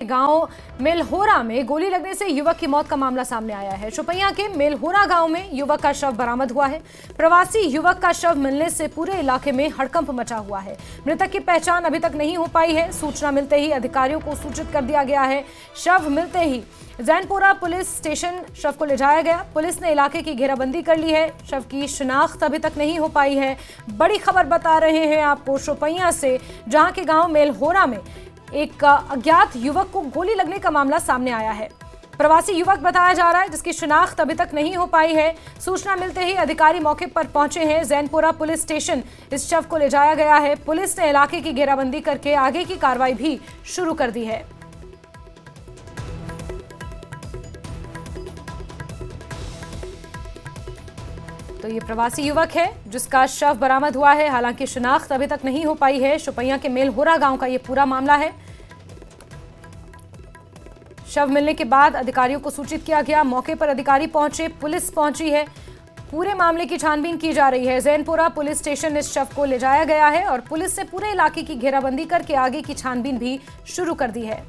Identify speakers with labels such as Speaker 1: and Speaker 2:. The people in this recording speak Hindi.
Speaker 1: गांव मेलहोरा में गोली लगने से युवक की मौत का मामला सामने आया है। शोपियां के मेलहोरा गांव में युवक का शव बरामद हुआ है। प्रवासी युवक का शव मिलने से पूरे इलाके में हड़कंप मचा हुआ है। मृतक की पहचान अभी तक नहीं हो पाई है। सूचना मिलते ही अधिकारियों को सूचित कर दिया गया है। शव मिलते ही जैनपुरा पुलिस स्टेशन शव को ले जाया गया। पुलिस ने इलाके की घेराबंदी कर ली है। शव की शिनाख्त अभी तक नहीं हो पाई है। बड़ी खबर बता रहे हैं आपको शोपियां से, जहां के गांव मेलहोरा में एक अज्ञात युवक को गोली लगने का मामला सामने आया है। प्रवासी युवक बताया जा रहा है, जिसकी शिनाख्त अभी तक नहीं हो पाई है। सूचना मिलते ही अधिकारी मौके पर पहुंचे हैं। जैनपुरा पुलिस स्टेशन इस शव को ले जाया गया है। पुलिस ने इलाके की घेराबंदी करके आगे की कार्रवाई भी शुरू कर दी है। तो ये प्रवासी युवक है जिसका शव बरामद हुआ है। हालांकि शिनाख्त अभी तक नहीं हो पाई है। शोपियां के मेलहोरा गांव का ये पूरा मामला है। शव मिलने के बाद अधिकारियों को सूचित किया गया। मौके पर अधिकारी पहुंचे, पुलिस पहुंची है। पूरे मामले की छानबीन की जा रही है। जैनपुरा पुलिस स्टेशन इस शव को ले जाया गया है और पुलिस ने पूरे इलाके की घेराबंदी करके आगे की छानबीन भी शुरू कर दी है।